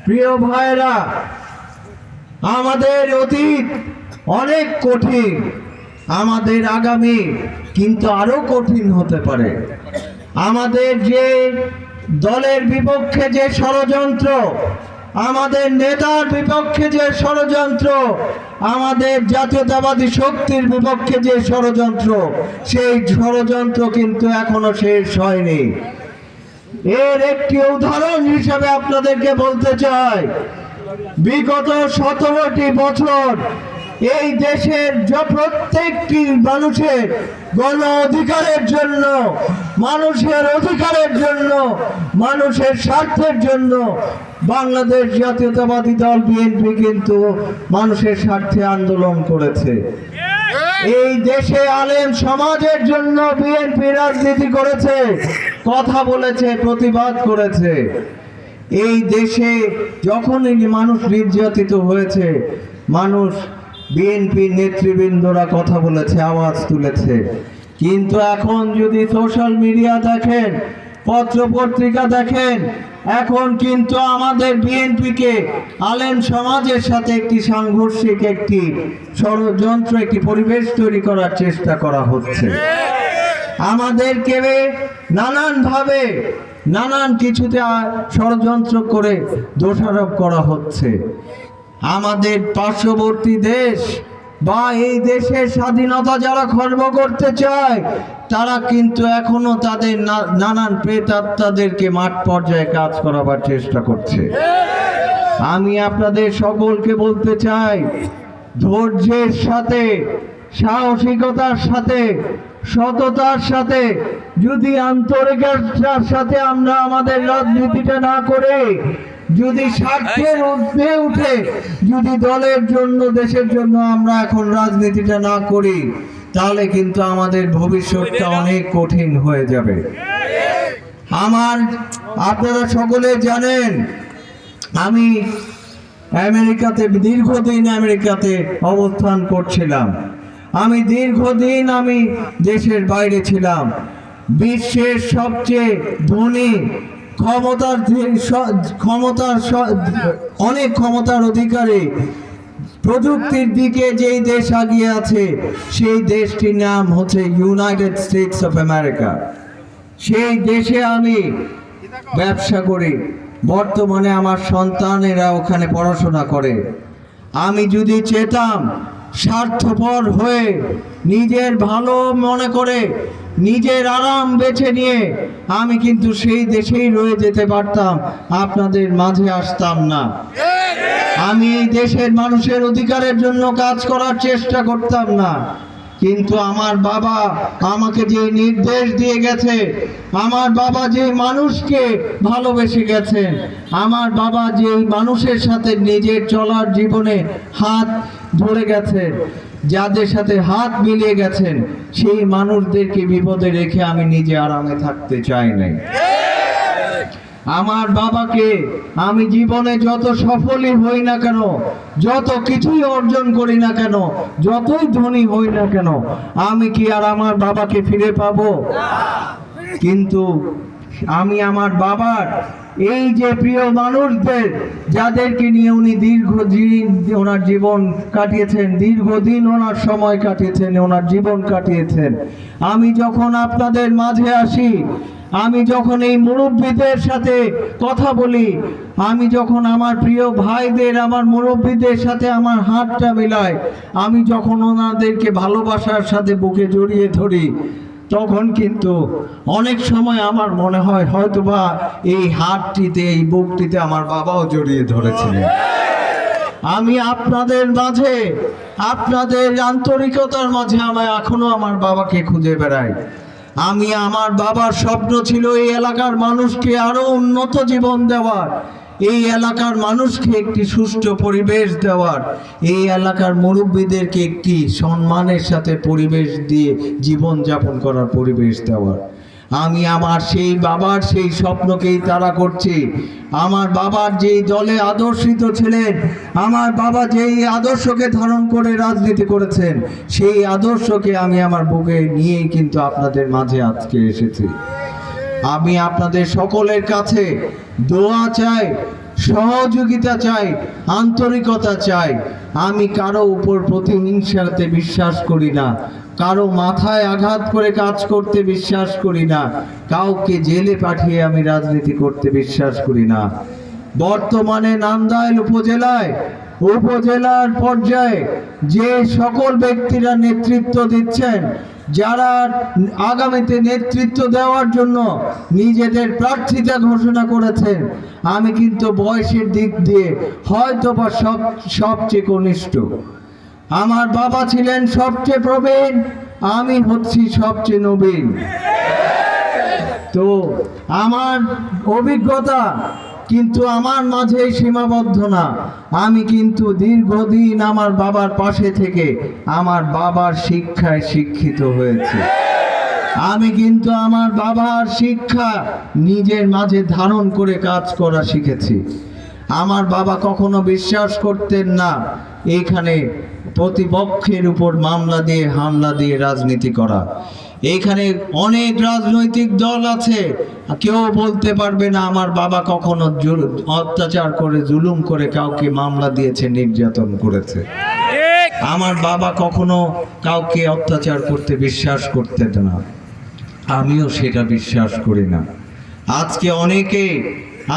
প্রিয় ভাইরা, আমাদের অতীত অনেক কঠিন, আমাদের আগামী কিন্তু আরো কঠিন হতে পারে। আমাদের যে দলের বিপক্ষে যে ষড়যন্ত্র, আমাদের নেতার বিপক্ষে যে ষড়যন্ত্র, আমাদের জাতীয়তাবাদী শক্তির বিপক্ষে যে ষড়যন্ত্র, সেই ষড়যন্ত্র কিন্তু এখনো শেষ হয়নি। এর একটি উদাহরণ হিসেবে আপনাদেরকে বলতে চাই, বিগত 17টি বছর এই দেশের প্রত্যেকটি মানুষের গণ অধিকারের জন্য, মানুষের অধিকারের জন্য, মানুষের স্বার্থের জন্য বাংলাদেশ জাতীয়তাবাদী দল বিএনপি কিন্তু মানুষের স্বার্থে আন্দোলন করেছে। এই দেশে আলেম সমাজের জন্য বিএনপি রাজনীতি করেছে, কথা বলেছে, প্রতিবাদ করেছে। এই দেশে যখনই মানুষ নির্যাতিত হয়েছে, মানুষ বিএনপির নেতৃবৃন্দরা কথা বলেছে, আওয়াজ তুলেছে। কিন্তু এখন যদি সোশ্যাল মিডিয়া দেখেন, পত্র পত্রিকা দেখেন, এখন কিন্তু আমাদের বিএনপিকে আলেম সমাজের সাথে একটি সাংঘর্ষিক একটি ষড়যন্ত্র, একটি পরিবেশ তৈরি করার চেষ্টা করা হচ্ছে। আমাদেরকে নানানভাবে নানান কিছুতে ষড়যন্ত্র করে দোষারোপ করা হচ্ছে। আমাদের পার্শ্ববর্তী দেশ বা এই দেশের স্বাধীনতা যারা খর্ব করতে চায়, তারা কিন্তু এখনো তাদের নানান প্রেতাত্মাদেরকে মাঠ পর্যায়ে কাজ করাবার চেষ্টা করছে। আমি আপনাদের সকলকে বলতে চাই, ধৈর্যের সাথে, সাহসিকতার সাথে, সততার সাথে, যদি আন্তরিকতার সাথে আমরা আমাদের রাজনীতিটা না করে, যদি স্বার্থের ঊর্ধ্বে উঠে, যদি দলের জন্য, দেশের জন্য আমরা এখন রাজনীতিটা না করি, তাহলে কিন্তু আমাদের ভবিষ্যৎটা অনেক কঠিন হয়ে যাবে। আপনারা সকলে জানেন, আমি দীর্ঘদিন আমেরিকাতে অবস্থান করছিলাম। আমি দীর্ঘদিন দেশের বাইরে ছিলাম। বিশ্বের সবচেয়ে ধনী, অনেক ক্ষমতার অধিকারী, প্রযুক্তির দিকে যেই দেশ এগিয়ে আছে, সেই দেশটির নাম হচ্ছে ইউনাইটেড স্টেটস অফ আমেরিকা। সেই দেশে আমি ব্যবসা করি। বর্তমানে আমার সন্তানেরা ওখানে পড়াশোনা করে। আমি যদি চেতাম, স্বার্থপর হয়ে, নিজের ভালো মনে করে, নিজের আরাম বেছে নিয়ে আমি কিন্তু সেই দেশেই রয়ে যেতে পারতাম, আপনাদের মাঝে আসতাম না। আমি এই দেশের মানুষের অধিকারের জন্য কাজ করার চেষ্টা করতাম না। কিন্তু আমার বাবা আমাকে যে নির্দেশ দিয়ে গেছে, আমার বাবা যে মানুষকে ভালোবেসে গেছেন, আমার বাবা যে মানুষের সাথে নিজের চলার জীবনে হাত ধরে গেছেন, যাদের সাথে হাত মিলিয়ে গেছেন, সেই মানুষদেরকে বিপদে রেখে আমি নিজে আরামে থাকতে চাই নাই। আমার বাবাকে আমি জীবনে যত সফলই হই না কেন, যত কিছুই অর্জন করি না কেন, যতই ধনী হই না কেন, আমি কি আর আমার বাবাকে ফিরে পাবো? কিন্তু আমি আমার বাবার এই যে প্রিয় মানুষদের, যাদেরকে নিয়ে উনি দীর্ঘদিন ওনার জীবন কাটিয়েছেন, দীর্ঘদিন ওনার সময় কাটিয়েছেন, ওনার জীবন কাটিয়েছেন, আমি যখন আপনাদের মাঝে আসি, আমি যখন এই মুরব্বীদের সাথে কথা বলি, আমি যখন আমার প্রিয় ভাইদের, আমার মুরব্বীদের সাথে আমার হাতটা মিলাই, আমি যখন ওনাদেরকে ভালোবাসার সাথে বুকে জড়িয়ে ধরি, তখন কিন্তু অনেক সময় আমার মনে হয় হয়তোবা এই হাতটিতে, এই বুকটিতে আমার বাবাও জড়িয়ে ধরেছিলেন। আমি আপনাদের মাঝে, আপনাদের আন্তরিকতার মাঝে আমি এখনো আমার বাবাকে খুঁজে বেড়াই। আমার বাবার স্বপ্ন ছিল এই এলাকার মানুষকে আরো উন্নত জীবন দেওয়ার, এই এলাকার মানুষকে একটি সুষ্ঠু পরিবেশ দেওয়ার, এই এলাকার মুরব্বীদেরকে একটি সম্মানের সাথে পরিবেশ দিয়ে জীবন যাপন করার পরিবেশ দেওয়ার। আমি আমার সেই বাবার সেই স্বপ্নকেই তাড়া করছি। আমার বাবার যেই দলে আদর্শিত ছিলেন, আমার বাবা যেই আদর্শকে ধারণ করে রাজনীতি করেছেন, সেই আদর্শকে আমি আমার বুকে নিয়েই কিন্তু আপনাদের মাঝে আজকে এসেছি। আমি আপনাদের সকলের কাছে দোয়া চাই, সহযোগিতা চাই, আন্তরিকতা চাই। আমি কারো উপর প্রতিহিংসাতে বিশ্বাস করি না, কারো মাথায় আঘাত করে কাজ করতে বিশ্বাস করি না, কাউকে জেলে পাঠিয়ে আমি রাজনীতি করতে বিশ্বাস করি না। বর্তমানে নান্দাইল উপজেলার পর্যায়ে যে সকল ব্যক্তিরা নেতৃত্ব দিচ্ছেন, যারা আগামীতে নেতৃত্ব দেওয়ার জন্য নিজেদের প্রার্থিতা ঘোষণা করেছেন, আমি কিন্তু বয়সের দিক দিয়ে হয়তো বা সবচেয়ে কনিষ্ঠ। আমার বাবা ছিলেন সবচেয়ে প্রবীণ, আমি হচ্ছি সবচেয়ে নবীন। তো আমার অভিজ্ঞতা কিন্তু আমার মাঝে সীমাবদ্ধ না। আমি কিন্তু দীর্ঘদিন আমার বাবার পাশে থেকে আমার বাবার শিক্ষায় শিক্ষিত হয়েছি। আমি কিন্তু আমার বাবার শিক্ষা নিজের মাঝে ধারণ করে কাজ করা শিখেছি। আমার বাবা কখনো বিশ্বাস করতেন না এইখানে প্রতিপক্ষের উপর মামলা দিয়ে হামলা দিয়ে রাজনীতি করা। এইখানে অনেক রাজনৈতিক দল আছে, কেউ বলতে পারবে না আমার বাবা কখনো অত্যাচার করে জুলুম করে কাউকে মামলা দিয়েছে, নির্যাতন করেছে। আমার বাবা কখনো কাউকে অত্যাচার করতে বিশ্বাস করতেন না, আমিও সেটা বিশ্বাস করি না। আজকে অনেকে,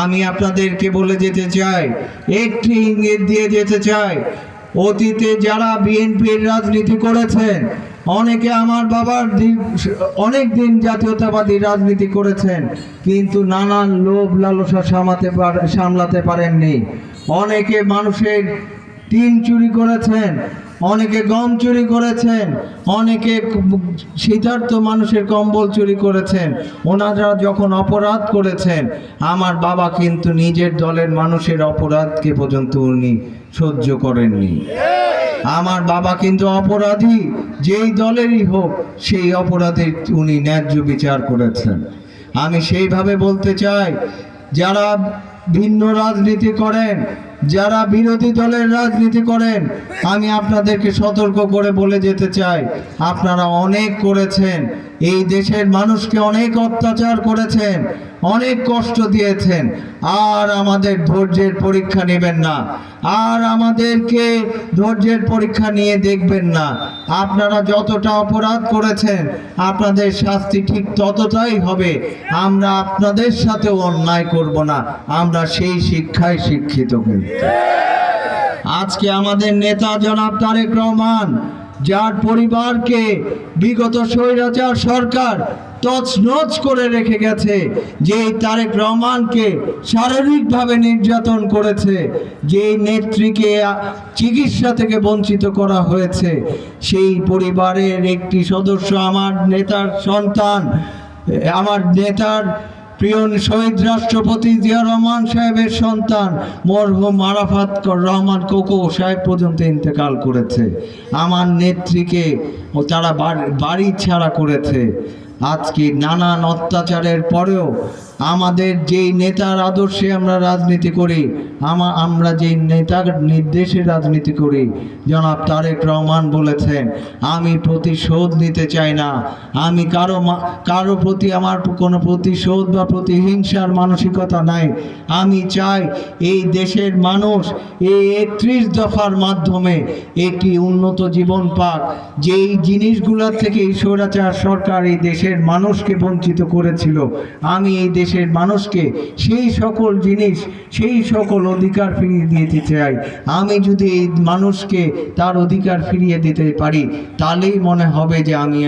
আমি আপনাদেরকে বলে যেতে চাই, একটি ইঙ্গিত দিয়ে যেতে চাই, অতীতে যারা বিএনপির রাজনীতি করেছেন, অনেকে আমার বাবার অনেক দিন জাতীয়তাবাদী রাজনীতি করেছেন, কিন্তু নানান লোভ লালসা সামলাতে পারেননি। অনেকে মানুষের টিন চুরি করেছেন, অনেকে গম চুরি করেছেন, অনেকে শীতার্থ মানুষের কম্বল চুরি করেছেন। ওনারা যখন অপরাধ করেছেন, আমার বাবা কিন্তু নিজের দলের মানুষের অপরাধকে পর্যন্ত উনি সহ্য করেননি। আমার বাবা কিন্তু অপরাধী যেই দলেরই হোক, সেই অপরাধের উনি ন্যায্য বিচার করেছেন। আমি সেইভাবে বলতে চাই, যারা ভিন্ন রাজনীতি করেন, যারা বিরোধী দলের রাজনীতি করেন, আমি আপনাদেরকে সতর্ক করে বলে যেতে চাই, আপনারা অনেক করেছেন, এই দেশের মানুষকে অনেক অত্যাচার করেছেন, অনেক কষ্ট দিয়েছেন। আর আমাদের ধৈর্যের পরীক্ষা নেবেন না, আর আমাদেরকে ধৈর্যের পরীক্ষা নিয়ে দেখবেন না। আপনারা যতটা অপরাধ করেছেন, আপনাদের শাস্তি ঠিক ততটাই হবে। আমরা আপনাদের সাথেও অন্যায় করব না, আমরা সেই শিক্ষায় শিক্ষিত। কিন্তু আজকে আমাদের নেতা জনাব তারেক রহমান, যার পরিবারকে বিগত স্বৈরাচার সরকার তছনছ করে রেখে গেছে, যে তারেক রহমানকে শারীরিকভাবে নির্যাতন করেছে, যে নেত্রীকে চিকিৎসা থেকে বঞ্চিত করা হয়েছে, সেই পরিবারের একটি সদস্য, আমার নেতার সন্তান, আমার নেতার প্রিয় শহীদ রাষ্ট্রপতি জিয়া রহমান সাহেবের সন্তান মরহুম আরাফাত রহমান কোকো সাহেব পর্যন্ত ইন্তেকাল করেছে। আমার নেত্রীকে তারা বাড়ি ছাড়া করেছে। আজকে নানান অত্যাচারের পরেও আমাদের যেই নেতার আদর্শে আমরা রাজনীতি করি, আমরা যেই নেতার নির্দেশে রাজনীতি করি, জনাব তারেক রহমান বলেছেন, আমি প্রতিশোধ নিতে চাই না, আমি কারো প্রতি আমার কোনো প্রতিশোধ বা প্রতিহিংসার মানসিকতা নাই। আমি চাই এই দেশের মানুষ এই 31 দফার মাধ্যমে একটি উন্নত জীবন পাক। যেই জিনিসগুলোর থেকে এই স্বৈরাচার সরকার এই দেশের মানুষকে বঞ্চিত করেছিল, আমি এই দেশের মানুষকে সেই সকল জিনিস, সেই সকল অধিকার ফিরিয়ে দিতে চাই। আমি যদি এই মানুষকে তার অধিকার ফিরিয়ে দিতে পারি, তাহলেই মনে হবে যে আমি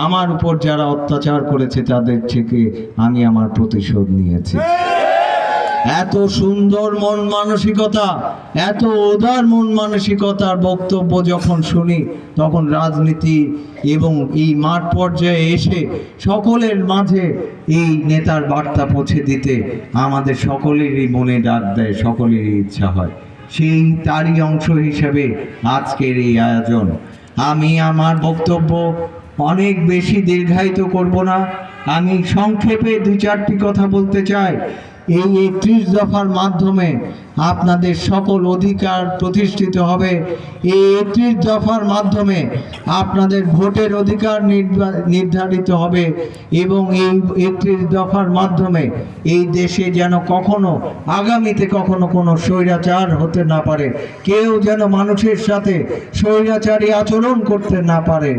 আমার উপর যারা অত্যাচার করেছে তাদের থেকে আমি আমার প্রতিশোধ নিয়েছি। এত সুন্দর মন মানসিকতা, এত উদার মন মানসিকতার বক্তব্য যখন শুনি, তখন রাজনীতি এবং এই মাঠ পর্যায়ে এসে সকলের মাঝে এই নেতার বার্তা পৌঁছে দিতে আমাদের সকলেরই মনে ডাক দেয়, সকলেরই ইচ্ছা হয়। সেই তারই অংশ হিসেবে আজকের এই আয়োজন। আমি আমার বক্তব্য অনেক বেশি দীর্ঘায়িত করব না, আমি সংক্ষেপে 2-4টি কথা বলতে চাই। এই 31 দফার মাধ্যমে আপনাদের সকল অধিকার প্রতিষ্ঠিত হবে এই 31 দফার মাধ্যমে। আপনাদের ভোটের অধিকার নির্ধারিত হবে এবং এই 31 দফার মাধ্যমে এই দেশে যেন কখনো আগামীতে কখনো কোনো স্বৈরাচার হতে না পারে, কেউ যেন মানুষের সাথে স্বৈরাচারী আচরণ করতে না পারে,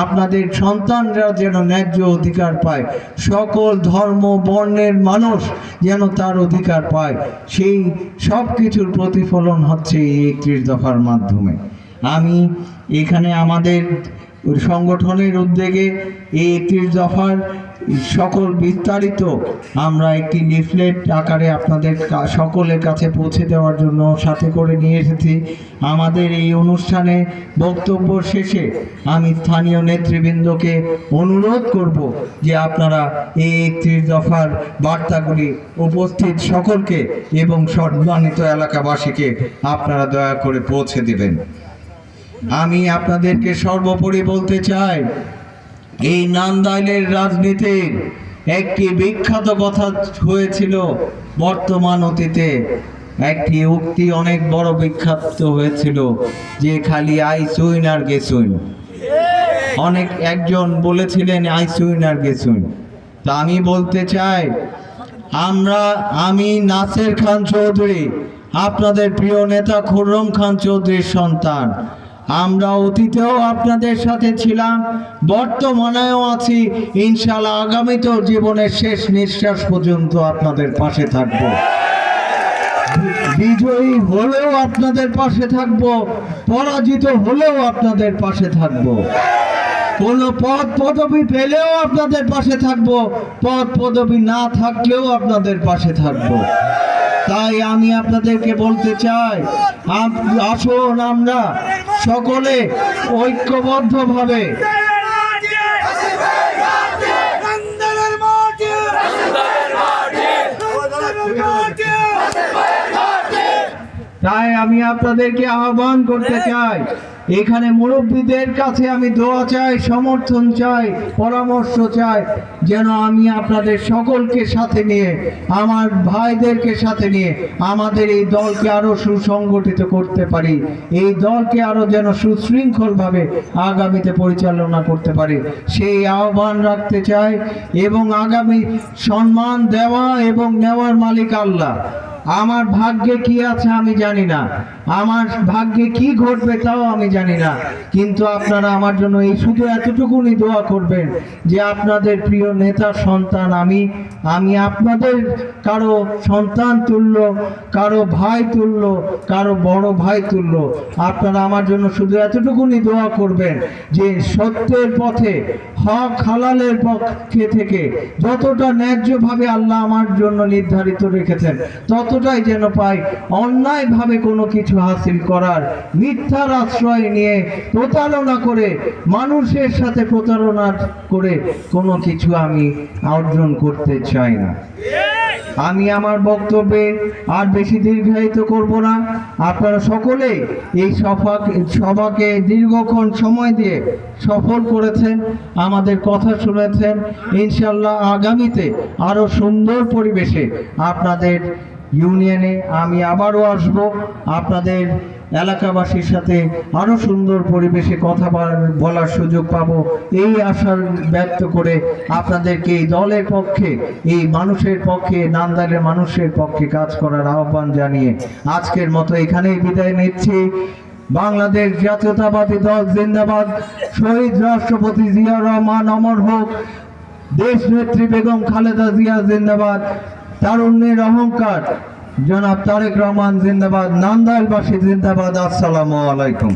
আপনাদের সন্তানরা যেন ন্যায্য অধিকার পায়, সকল ধর্ম বর্ণের মানুষ যেন তার অধিকার পায়, সেই সব কিছুর প্রতিফলন হচ্ছে এই 31 দফার মাধ্যমে। আমি এখানে আমাদের সংগঠনের উদ্যোগে এই 31 দফার সকল বিস্তারিত আমরা একটি লিফলেট আকারে আপনাদের সকলের কাছে পৌঁছে দেওয়ার জন্য সাথে করে নিয়ে এসেছি। আমাদের এই অনুষ্ঠানে বক্তব্য শেষে আমি স্থানীয় নেতৃবৃন্দকে অনুরোধ করব যে আপনারা এই 31 দফার বার্তাগুলি উপস্থিত সকলকে এবং সম্মানিত এলাকাবাসীকে আপনারা দয়া করে পৌঁছে দেবেন। আমি আপনাদেরকে সর্বোপরি বলতে চাই, এই নান্দাইলের রাজনীতির একটি বিখ্যাত কথা হয়েছিল বর্তমান অতীতে, একটি উক্তি অনেক বড় বিখ্যাত হয়েছিল যে খালি আই সুইন আর গেসুইন। একজন বলেছিলেন আই সুইন আর গেসুইন। তা আমি বলতে চাই, আমি নাসের খান চৌধুরী, আপনাদের প্রিয় নেতা খুররম খান চৌধুরীর সন্তান। আমরা অতীতেও আপনাদের সাথে ছিলাম, বর্তমানেও আছি, ইনশাআল্লাহ আগামীতেও জীবনের শেষ নিঃশ্বাস পর্যন্ত আপনাদের পাশে থাকব। বিজয়ী হলেও আপনাদের পাশে থাকব, পরাজিত হলেও আপনাদের পাশে থাকব। কোনো পদ পদবি পেলেও আপনাদের পাশে থাকব, পদ পদবি না থাকলেও আপনাদের পাশে থাকব। তাই আমি আপনাদেরকে বলতে চাই, আসুন আমরা সকলে ঐক্যবদ্ধভাবে তাই আমি আপনাদেরকে আহ্বান করতে চাই, এখানে মুরব্বীদের কাছে আমি দোয়া চাই, সমর্থন চাই, পরামর্শ চাই, যেন আমি আপনাদের সকলকে সাথে নিয়ে, আমার ভাইদেরকে সাথে নিয়ে আমাদের এই দলকে আরো সুসংগঠিত করতে পারি, এই দলকে আরো যেন সুশৃঙ্খলভাবে আগামীতে পরিচালনা করতে পারি, সেই আহ্বান রাখতে চাই। এবং আগামী সম্মান দেওয়া এবং নেওয়ার মালিক আল্লাহ। আমার ভাগ্যে কি আছে আমি জানি না, আমার ভাগ্যে কি ঘটবে তাও আমি জানি না, কিন্তু আপনারা আমার জন্য এই শুধু এতটুকুনি দোয়া করবেন যে আপনাদের প্রিয় নেতার সন্তান আমি আপনাদের কারো সন্তান তুল্য, কারো ভাই তুল্য, কারো বড় ভাই তুল্য। আপনারা আমার জন্য শুধু এতটুকুনি দোয়া করবেন যে সত্যের পথে, হক হালালের পক্ষে থেকে যতটা ন্যায্যভাবে আল্লাহ আমার জন্য নির্ধারিত রেখেছেন ততটাই যেন পাই, অন্যায়ভাবে কোনো কিছু হাসিল করার, মিথ্যার আশ্রয় নিয়ে প্রতারণা করে, মানুষের সাথে প্রতারণা করে কোনো কিছু আমি অর্জন করতে চাই না। আমি আমার বক্তব্যে আর বেশি দীর্ঘায়িত করব না। আপনারা সকলে এই সভাকে দীর্ঘক্ষণ সময় দিয়ে সফল করেছেন, আমাদের কথা শুনেছেন। ইনশাল্লাহ আগামীতে আরো সুন্দর পরিবেশে আপনাদের ইউনিয়নে আমি আবারও আসব, আপনাদের এলাকাবাসীর সাথে আরো সুন্দর পরিবেশে কথা বলার সুযোগ পাবো, এই আশা ব্যক্ত করে আপনাদেরকে এই দলের পক্ষে, এই মানুষের পক্ষে, নান্দাইলের মানুষের পক্ষে কাজ করার আহ্বান জানিয়ে আজকের মতো এখানেই বিদায় নিচ্ছি। বাংলাদেশ জাতীয়তাবাদী দল জিন্দাবাদ। শহীদ রাষ্ট্রপতি জিয়া রহমান অমর হোক। দেশ নেত্রী বেগম খালেদা জিয়া জিন্দাবাদ। তারুণ্যের অহংকার জনাব তারেক রহমান জিন্দাবাদ। নান্দাইলবাসী জিন্দাবাদ। আসসালামু আলাইকুম।